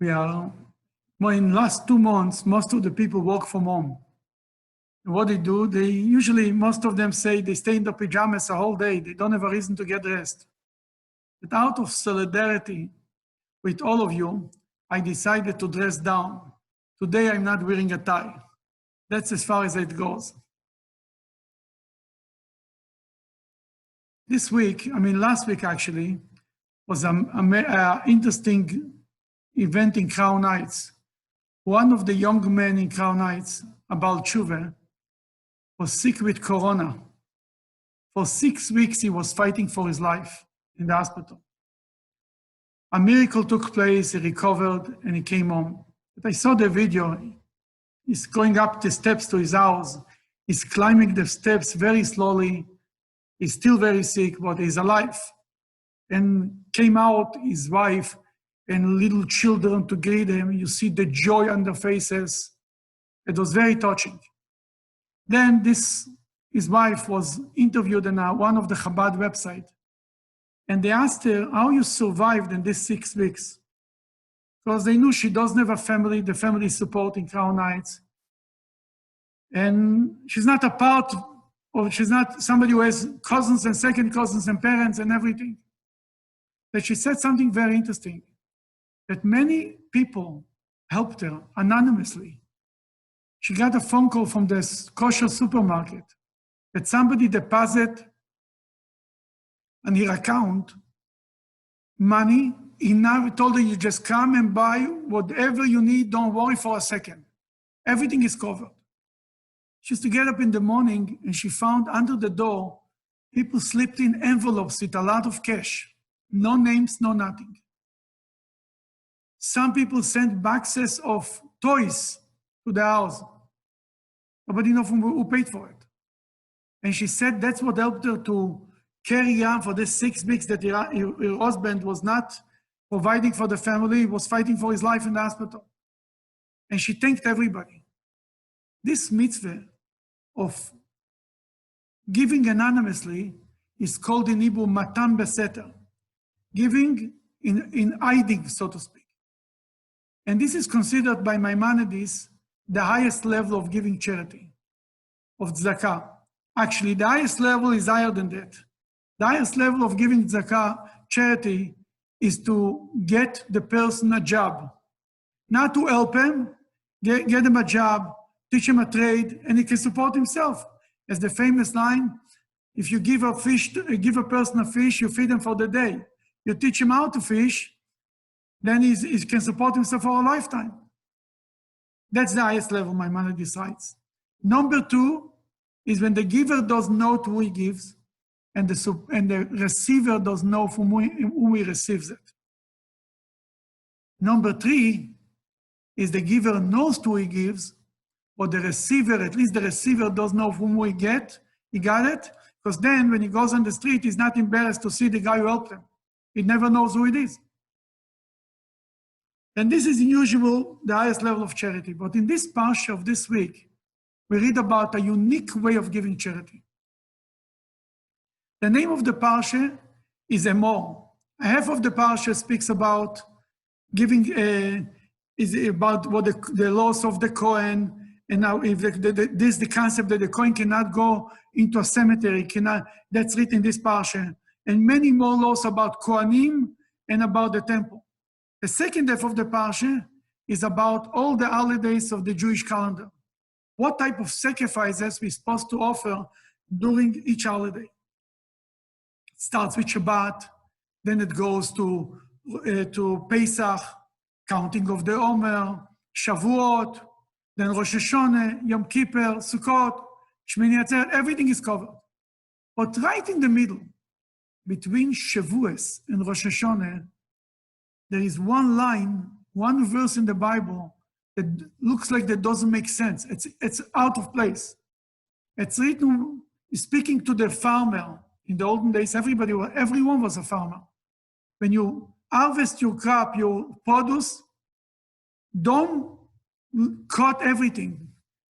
Well, in the last 2 months, most of the people work from home. And what they do, most of them say they stay in their pajamas the whole day. They don't have a reason to get rest. But out of solidarity with all of you, I decided to dress down. Today, I'm not wearing a tie. That's as far as it goes. Last week actually, was an interesting event in Crown Heights. One of the young men in Crown Heights, Abal Tshuva, was sick with corona. For 6 weeks, he was fighting for his life in the hospital. A miracle took place, he recovered, and he came home. But I saw the video. He's going up the steps to his house. He's climbing the steps very slowly. He's still very sick, but he's alive. And came out, his wife and little children to greet him. You see the joy on their faces. It was very touching. Then his wife was interviewed on one of the Chabad website. And they asked her, how you survived in these 6 weeks? Because they knew she doesn't have a family, the family is supporting Crown Heights. And she's not a part of, she's not somebody who has cousins and second cousins and parents and everything. But she said something very interesting, that many people helped her anonymously. She got a phone call from this kosher supermarket that somebody deposited on her account money. He now told her, you just come and buy whatever you need, don't worry for a second. Everything is covered. She used to get up in the morning and she found under the door, people slipped in envelopes with a lot of cash. No names, no nothing. Some people sent boxes of toys to the house. Nobody knows who paid for it. And she said that's what helped her to carry on for the 6 weeks that her husband was not providing for the family, he was fighting for his life in the hospital. And she thanked everybody. This mitzvah of giving anonymously is called in Hebrew matan beseter, giving in hiding, so to speak. And this is considered by Maimonides the highest level of giving charity, of tzedakah. Actually, the highest level is higher than that. The highest level of giving tzedakah, charity, is to get the person a job. Not to help him, get him a job, teach him a trade, and he can support himself. As the famous line, if you give a person a fish, you feed him for the day. You teach him how to fish, then he can support himself for a lifetime. That's the highest level Maimonides decides. Number 2 is when the giver doesn't know to who he gives, and the receiver doesn't know from whom he receives it. Number 3 is the giver knows to who he gives, but the receiver, at least the receiver doesn't know from who he got it, because then when he goes on the street, he's not embarrassed to see the guy who helped him. He never knows who it is. And this is usually the highest level of charity. But in this parsha of this week, we read about a unique way of giving charity. The name of the parsha is Emor. Half of the parsha speaks about giving, is about what the laws of the Kohen, and now if this is the concept that the Kohen cannot go into a cemetery, that's written in this parsha, and many more laws about Kohanim and about the temple. The second half of the parsha is about all the holidays of the Jewish calendar. What type of sacrifices we're supposed to offer during each holiday. It starts with Shabbat, then it goes to Pesach, counting of the Omer, Shavuot, then Rosh Hashanah, Yom Kippur, Sukkot, Shmini Atzeret, everything is covered. But right in the middle, between Shavuos and Rosh Hashanah, there is one line, one verse in the Bible that looks like that doesn't make sense. It's out of place. It's written, speaking to the farmer. In the olden days, everyone was a farmer. When you harvest your crop, your produce, don't cut everything.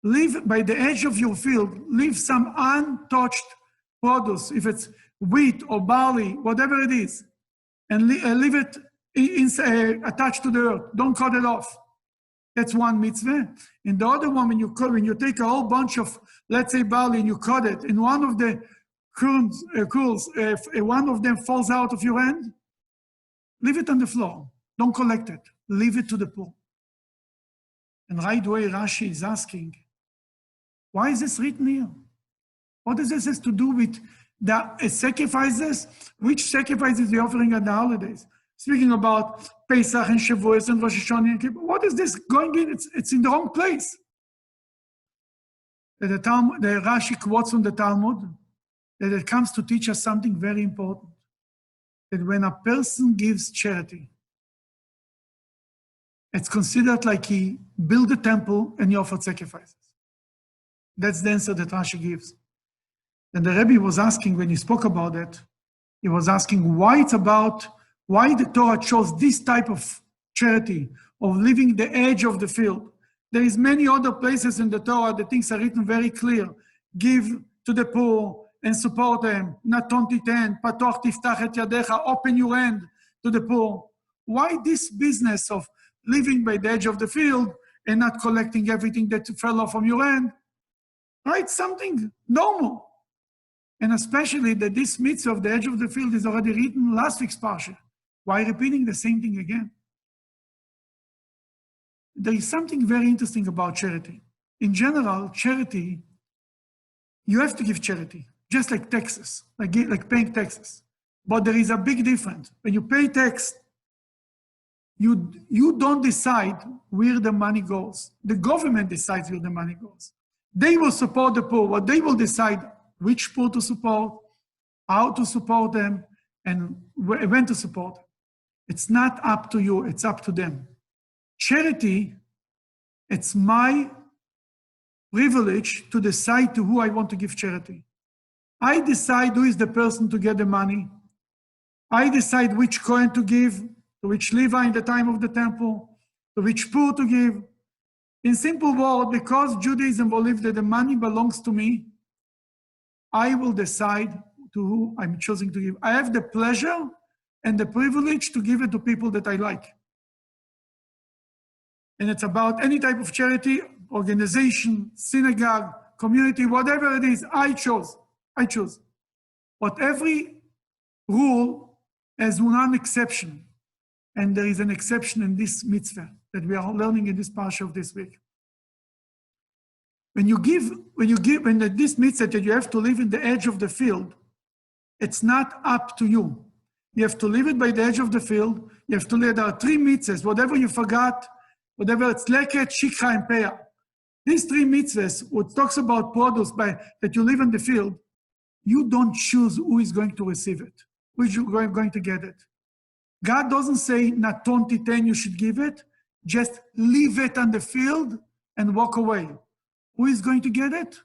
Leave by the edge of your field, leave some untouched produce, if it's wheat or barley, whatever it is, and leave it attached to the earth. Don't cut it off. That's one mitzvah. And the other one, when you take a whole bunch of, let's say, barley and you cut it, and one of the kernels, one of them falls out of your hand, leave it on the floor. Don't collect it. Leave it to the poor. And right away, Rashi is asking, why is this written here? What does this have to do with the sacrifices? Which sacrifices are offering at the holidays? Speaking about Pesach and Shavuos and Rosh Hashanah and Kippur, what is this going in? It's in the wrong place. The Rashi quotes from the Talmud that it comes to teach us something very important. That when a person gives charity, it's considered like he built a temple and he offered sacrifices. That's the answer that Rashi gives. And the Rebbe was asking, when he spoke about that, he was asking why the Torah chose this type of charity, of leaving the edge of the field. There is many other places in the Torah that things are written very clear. Give to the poor and support them. Naton titen, patoch tiftach et yadecha, open your hand to the poor. Why this business of living by the edge of the field and not collecting everything that fell off from your hand? Right? Something normal. And especially that this mitzvah of the edge of the field is already written last week's Parshat. Why repeating the same thing again? There is something very interesting about charity. In general, charity, you have to give charity, just like taxes, like paying taxes. But there is a big difference. When you pay tax, you don't decide where the money goes. The government decides where the money goes. They will support the poor, but they will decide which poor to support, how to support them, and when to support them. It's not up to you, it's up to them. Charity, it's my privilege to decide to who I want to give charity. I decide who is the person to get the money. I decide which coin to give, to which Levi in the time of the temple, to which poor to give. In simple words, because Judaism believes that the money belongs to me, I will decide to who I'm choosing to give. I have the pleasure and the privilege to give it to people that I like. And it's about any type of charity, organization, synagogue, community, whatever it is, I choose. But every rule has one exception. And there is an exception in this mitzvah that we are learning in this parsha of this week. When this mitzvah that you have to live in the edge of the field, it's not up to you. You have to live it by the edge of the field. You have to live, there are three mitzvahs, whatever you forgot, whatever it's leket, shikha, and peah. These three mitzvahs, what talks about produce that you live in the field, you don't choose who is going to receive it, who is going to get it. God doesn't say, naton titen, you should give it. Just leave it on the field and walk away. Who is going to get it?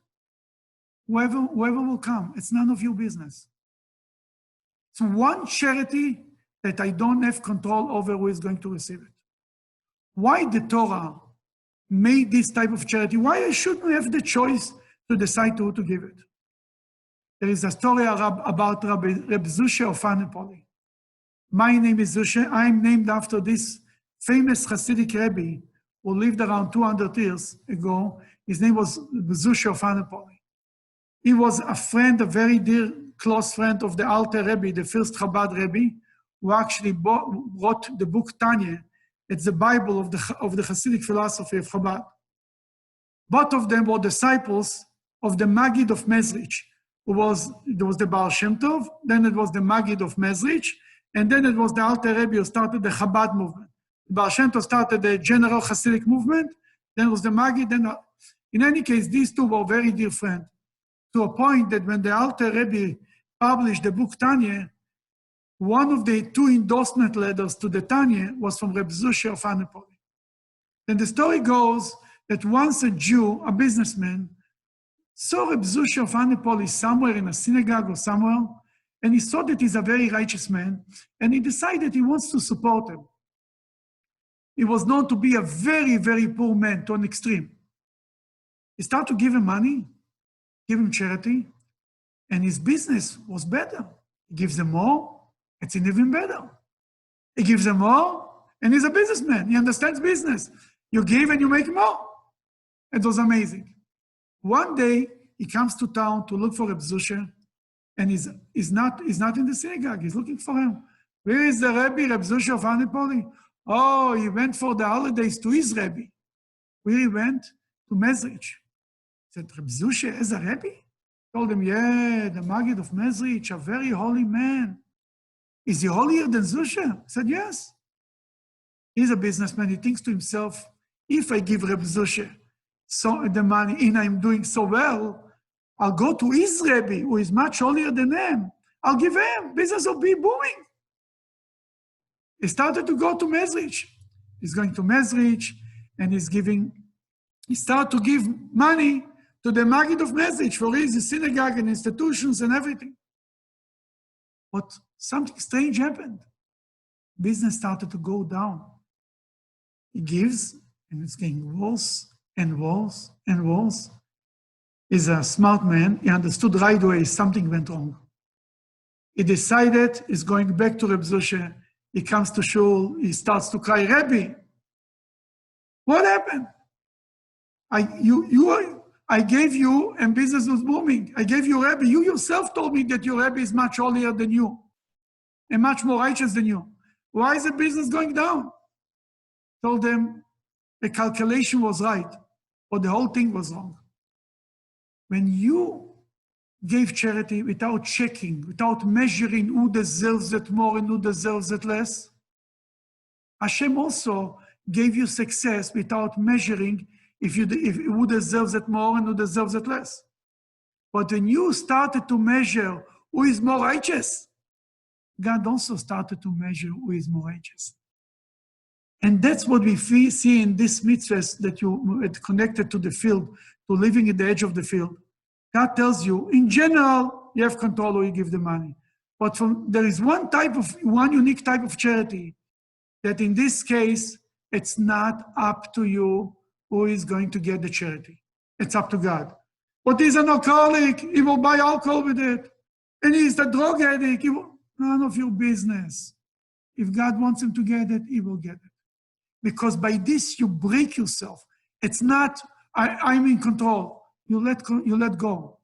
Whoever will come. It's none of your business. So one charity that I don't have control over who is going to receive it. Why the Torah made this type of charity? Why I shouldn't have the choice to decide to who to give it? There is a story about Reb Zusha of Anipoli. My name is Zusha. I'm named after this famous Hasidic Rebbe who lived around 200 years ago. His name was Zusha of Anipoli. He was a friend, a very dear, close friend of the Alter Rebbe, the first Chabad Rebbe, who actually wrote the book Tanya. It's the Bible of the Hasidic philosophy of Chabad. Both of them were disciples of the Maggid of Mezrich, there was the Baal Shem Tov, then it was the Maggid of Mezrich, and then it was the Alter Rebbe who started the Chabad movement. The Baal Shem Tov started the general Hasidic movement, then it was the Maggid, in any case, these two were very dear friends, to a point that when the Alter Rebbe published the book Tanya, one of the two endorsement letters to the Tanya was from Reb Zusha of Anipoli. And the story goes that once a Jew, a businessman, saw Reb Zusha of Anipoli somewhere in a synagogue or somewhere, and he saw that he's a very righteous man, and he decided he wants to support him. He was known to be a very, very poor man to an extreme. He started to give him money, give him charity, and his business was better. He gives them more, it's even better. He gives them more, and he's a businessman. He understands business. You give and you make more. It was amazing. One day, he comes to town to look for Reb Zusha, and he's not in the synagogue. He's looking for him. Where is the Rebbe, Reb Zusha of Anipoli? Oh, he went for the holidays to his Rebbe. Where he went? To Mezrich. He said, Reb Zusha is a Rebbe? Told him, yeah, the Maggid of Mezrich, a very holy man. Is he holier than Zusha? He said, yes. He's a businessman. He thinks to himself, if I give Reb Zusha the money and I'm doing so well, I'll go to his Rebbe, who is much holier than him. I'll give him. Business will be booming. He started to go to Mezrich. He's going to Mezrich, and he started to give money to the Maggid of Mezrich for his synagogue and institutions and everything. But something strange happened. Business started to go down. He gives, and it's getting worse and worse and worse. He's a smart man. He understood right away something went wrong. He decided he's going back to Reb Zusha. He comes to shul. He starts to cry, Rebbe, what happened? I gave you, and business was booming. I gave you Rebbe. You yourself told me that your Rebbe is much holier than you and much more righteous than you. Why is the business going down? Told them the calculation was right, but the whole thing was wrong. When you gave charity without checking, without measuring who deserves it more and who deserves it less, Hashem also gave you success without measuring if who deserves it more and who deserves it less. But when you started to measure who is more righteous, God also started to measure who is more righteous. And that's what we see in this mitzvah that you connected to the field, to living at the edge of the field. God tells you, in general, you have control who you give the money. But there is one unique type of charity that in this case, it's not up to you who is going to get the charity. It's up to God. But he's an alcoholic, he will buy alcohol with it. And he's a drug addict, none of your business. If God wants him to get it, he will get it. Because by this, you break yourself. It's not, I'm in control. You let go.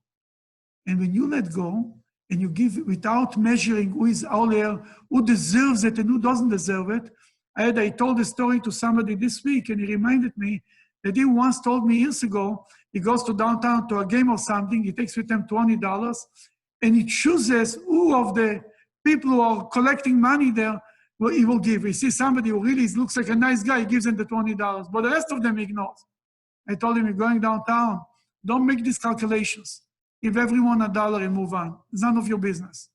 And when you let go, and you give without measuring who is out there, who deserves it and who doesn't deserve it. I told a story to somebody this week, and he reminded me that he once told me years ago, he goes to downtown to a game or something, he takes with him $20, and he chooses who of the people who are collecting money there he will give. He sees somebody who really looks like a nice guy, he gives him the $20, but the rest of them he ignores. I told him, you're going downtown, don't make these calculations. Give everyone $1 and move on. It's none of your business.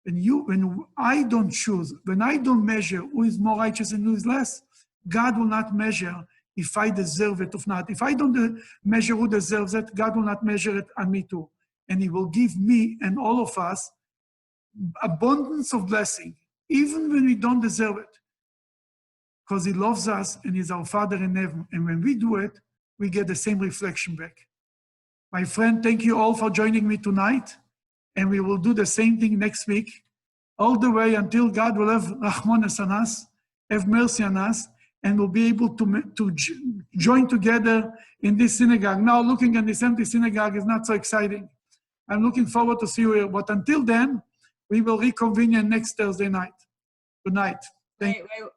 When I don't choose, when I don't measure who is more righteous and who is less, God will not measure if I deserve it or not. If I don't measure who deserves it, God will not measure it on me too. And he will give me and all of us abundance of blessing, even when we don't deserve it. Because he loves us and he's our Father in heaven. And when we do it, we get the same reflection back. My friend, thank you all for joining me tonight. And we will do the same thing next week, all the way until God will have Rahmanas on us, have mercy on us, and we'll be able to join together in this synagogue. Now, looking at this empty synagogue is not so exciting. I'm looking forward to see you here. But until then, we will reconvene next Thursday night. Good night. Thank you.